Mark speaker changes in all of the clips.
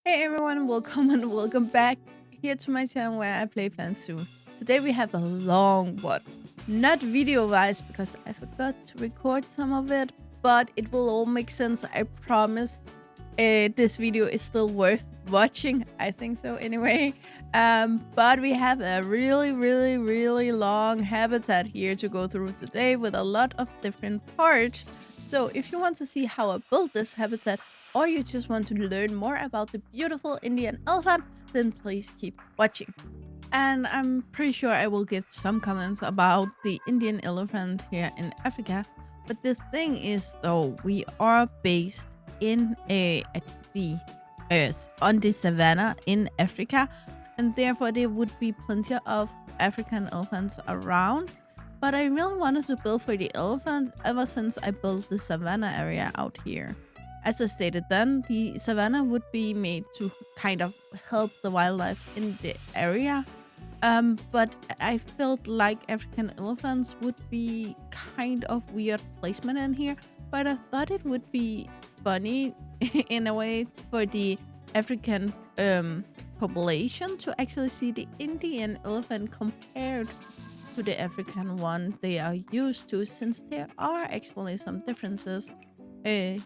Speaker 1: Hey everyone, welcome and welcome back here to my channel where I play Bia Zoo. Today we have a long one. Not video-wise because I forgot to record some of it, but it will all make sense, I promise. This video is still worth watching, I think so anyway. But we have a really long habitat here to go through today with a lot of different parts. So if you want to see how I built this habitat, or you just want to learn more about the beautiful Indian elephant, then please keep watching. And I'm pretty sure I will get some comments about the Indian elephant here in Africa. But the thing is, though, we are based in on the savannah in Africa, and therefore there would be plenty of African elephants around. But I really wanted to build for the elephant ever since I built the savannah area out here. As I stated then, the savannah would be made to kind of help the wildlife in the area. But I felt like African elephants would be kind of weird placement in here. But I thought it would be funny in a way for the African population to actually see the Indian elephant compared to the African one they are used to, since there are actually some differences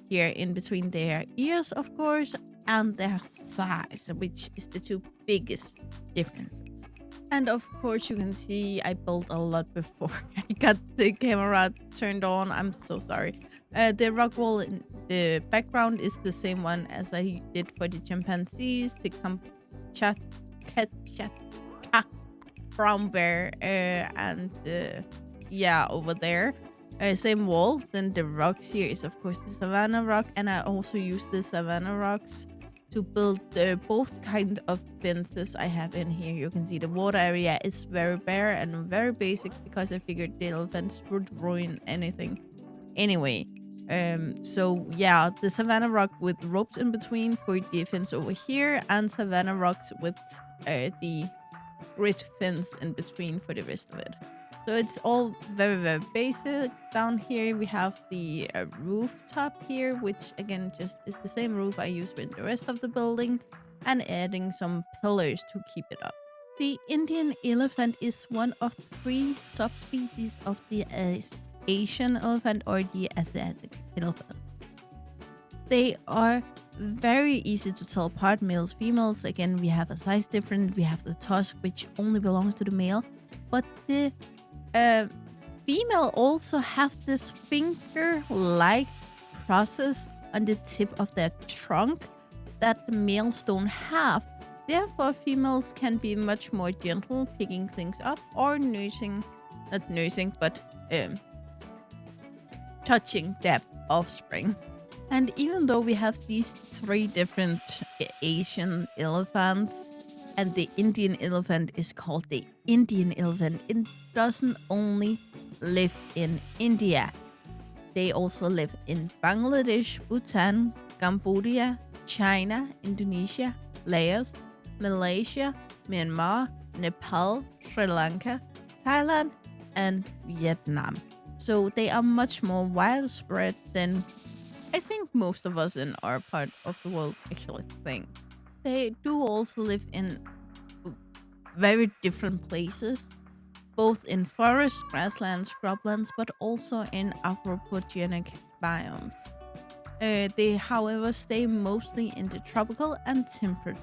Speaker 1: here in between their ears, of course, and their size, which is the two biggest differences. And of course, you can see I built a lot before I got the camera turned on. I'm so sorry. The rock wall in the background is the same one as I did for the chimpanzees, the Kamchatka brown bear, and yeah, over there. Same wall. Then the rocks here is of course the savannah rock, and I also use the savannah rocks to build both kind of fences I have in here. You can see the water area is very bare and very basic because I figured the elephants would ruin anything anyway. So yeah, the savannah rock with ropes in between for the fence over here, and savannah rocks with the grid fence in between for the rest of it. So it's all very basic. Down here we have the rooftop here, which again just is the same roof I use with the rest of the building, and adding some pillars to keep it up. The Indian elephant is one of three subspecies of the Asian elephant or the Asiatic elephant. They are very easy to tell apart, males, females. Again, we have a size difference. We have the tusk, which only belongs to the male, but the female also have this finger-like process on the tip of their trunk that the males don't have. Therefore, females can be much more gentle, picking things up or touching their offspring. And even though we have these three different Asian elephants, and the Indian elephant is called the Indian elephant, it doesn't only live in India. They also live in Bangladesh, Bhutan, Cambodia, China, Indonesia, Laos, Malaysia, Myanmar, Nepal, Sri Lanka, Thailand, and Vietnam. So they are much more widespread than I think most of us in our part of the world actually think. They do also live in very different places, both in forests, grasslands, scrublands, but also in anthropogenic biomes. They, however, stay mostly in the tropical and temperate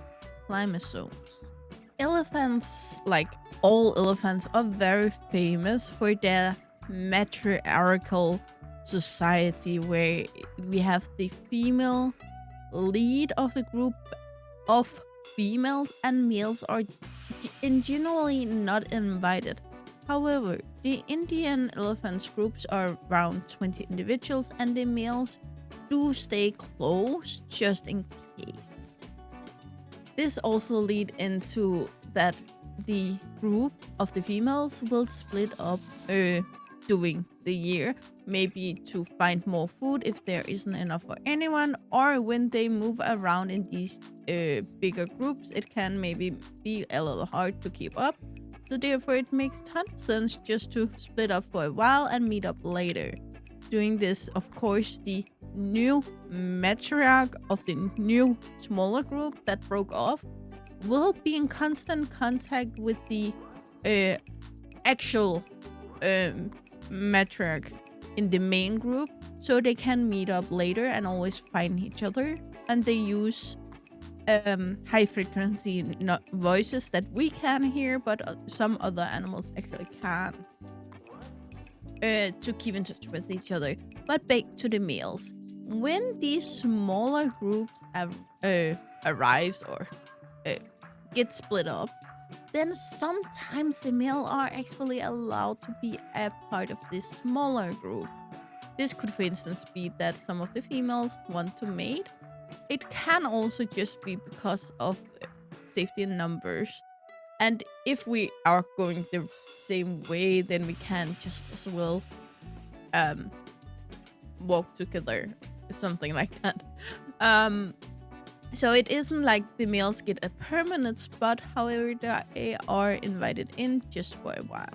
Speaker 1: climate zones. Elephants, like all elephants, are very famous for their matriarchal society, where we have the female lead of the group of females, and males are generally not invited. However, the Indian elephants groups are around 20 individuals, and the males do stay close just in case. This also leads into that the group of the females will split up during the year, maybe to find more food if there isn't enough for anyone, or when they move around in these bigger groups, it can maybe be a little hard to keep up. So therefore it makes ton of sense just to split up for a while and meet up later. Doing this, of course, the new matriarch of the new smaller group that broke off will be in constant contact with the uh, actual matriarch in the main group, so they can meet up later and always find each other. And they use high frequency voices that we can hear, but some other animals actually can, to keep in touch with each other. But back to the males. When these smaller groups arrives or get split up, then sometimes the male are actually allowed to be a part of this smaller group. This could, for instance, be that some of the females want to mate. It can also just be because of safety in numbers. And if we are going the same way, then we can just as well walk together, something like that. So it isn't like the males get a permanent spot, however, they are invited in just for a while.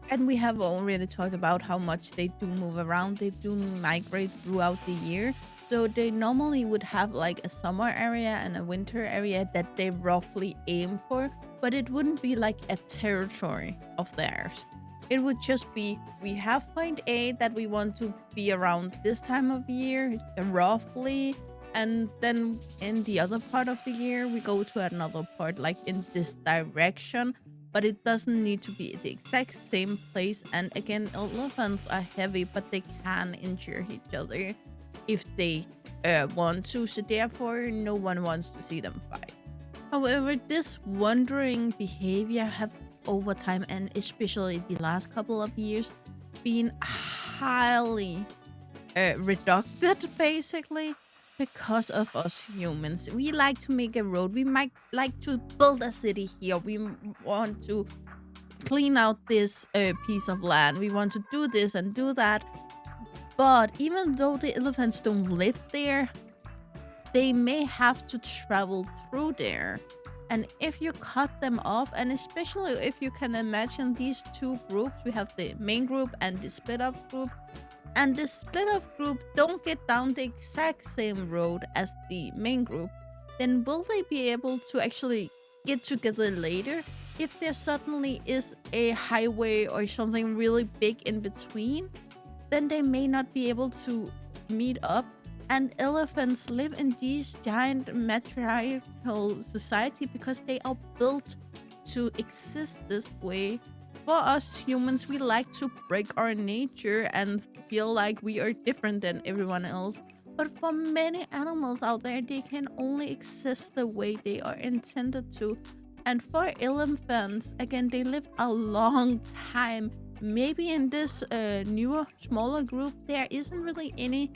Speaker 1: And we have already talked about how much they do move around. They do migrate throughout the year. So they normally would have like a summer area and a winter area that they roughly aim for, but it wouldn't be like a territory of theirs. It would just be, we have point A that we want to be around this time of year, roughly. And then in the other part of the year, we go to another part, like in this direction. But it doesn't need to be the exact same place. And again, elephants are heavy, but they can injure each other if they want to. So therefore, no one wants to see them fight. However, this wandering behavior have over time, and especially the last couple of years, been highly reduced, basically, because of us humans. We like to make a road. We might like to build a city here. We want to clean out this piece of land. We want to do this and do that. But even though the elephants don't live there, they may have to travel through there. And if you cut them off, and especially if you can imagine these two groups, we have the main group and the split up group, and the split up group don't get down the exact same road as the main group, then will they be able to actually get together later? If there suddenly is a highway or something really big in between, then they may not be able to meet up. And elephants live in these giant matriarchal society because they are built to exist this way. For us humans, we like to break our nature and feel like we are different than everyone else. But for many animals out there, they can only exist the way they are intended to. And for elephants, again, they live a long time. Maybe in this newer, smaller group, there isn't really any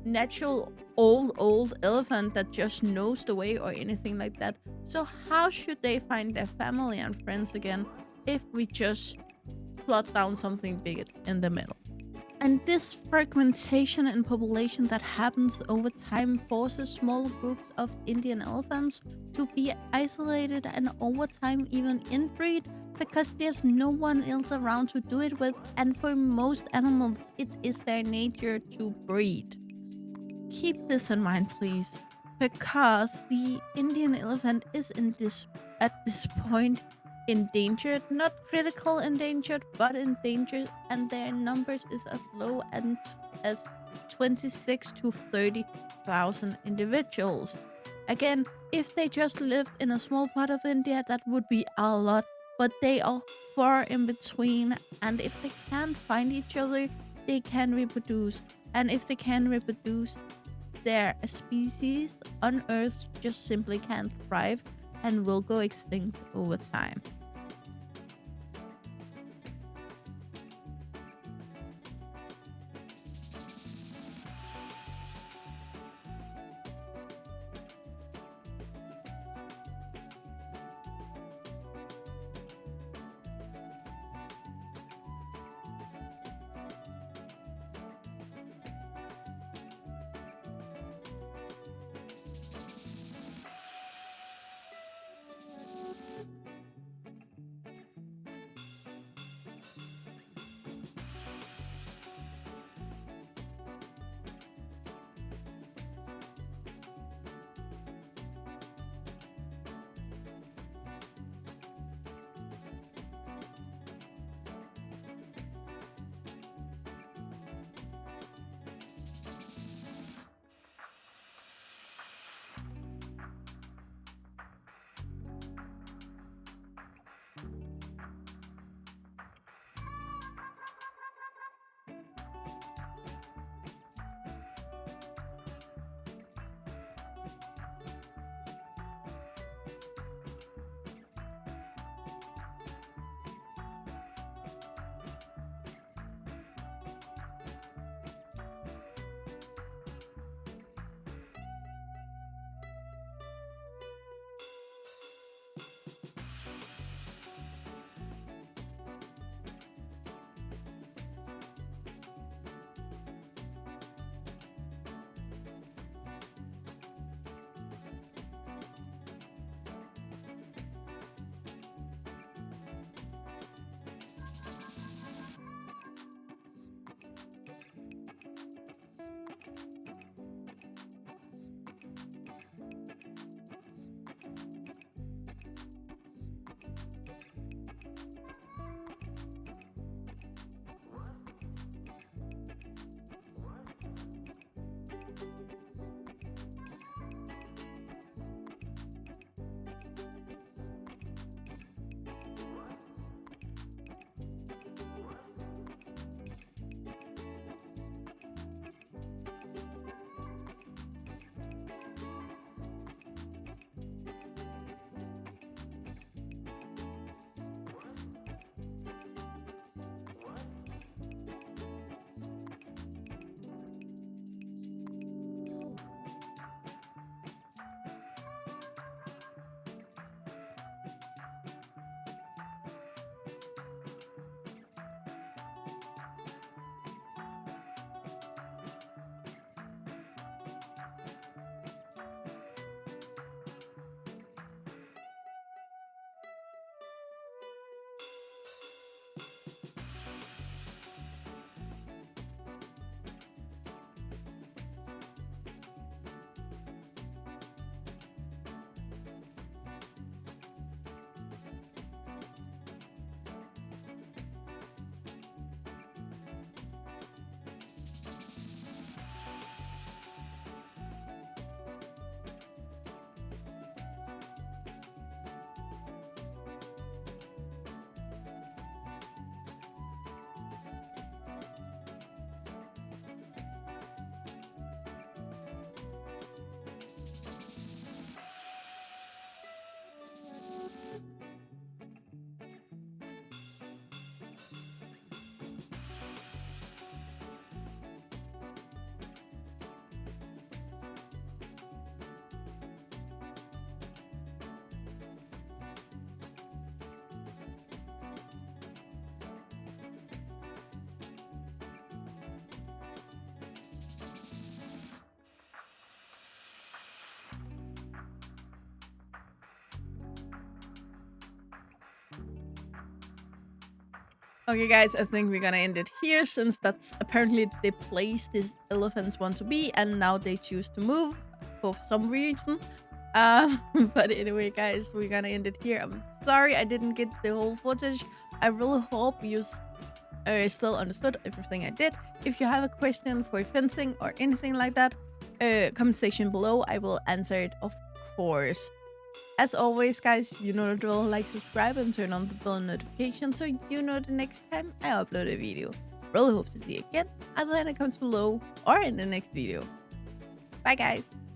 Speaker 1: natural old elephant that just knows the way or anything like that. So how should they find their family and friends again if we just plot down something big in the middle? And this fragmentation in population that happens over time forces small groups of Indian elephants to be isolated and over time even inbreed, because there's no one else around to do it with, and for most animals it is their nature to breed. Keep this in mind, please, because the Indian elephant is at this point endangered, not critical endangered, but endangered, and their numbers is as low as 26 to 30,000 individuals. Again, if they just lived in a small part of India, that would be a lot, but they are far in between, and if they can't find each other, they can reproduce. And if they can reproduce, their species on Earth just simply can't thrive and will go extinct over time. Okay, guys, I think we're gonna end it here since that's apparently the place these elephants want to be, and now they choose to move for some reason. But anyway, guys, we're gonna end it here. I'm sorry I didn't get the whole footage. I really hope you still understood everything I did. If you have a question for fencing or anything like that, comment section below. I will answer it, of course. As always, guys, you know the drill. Like, subscribe, and turn on the bell notification so you know the next time I upload a video. Really hope to see you again either in the comments below or in the next video. Bye, guys.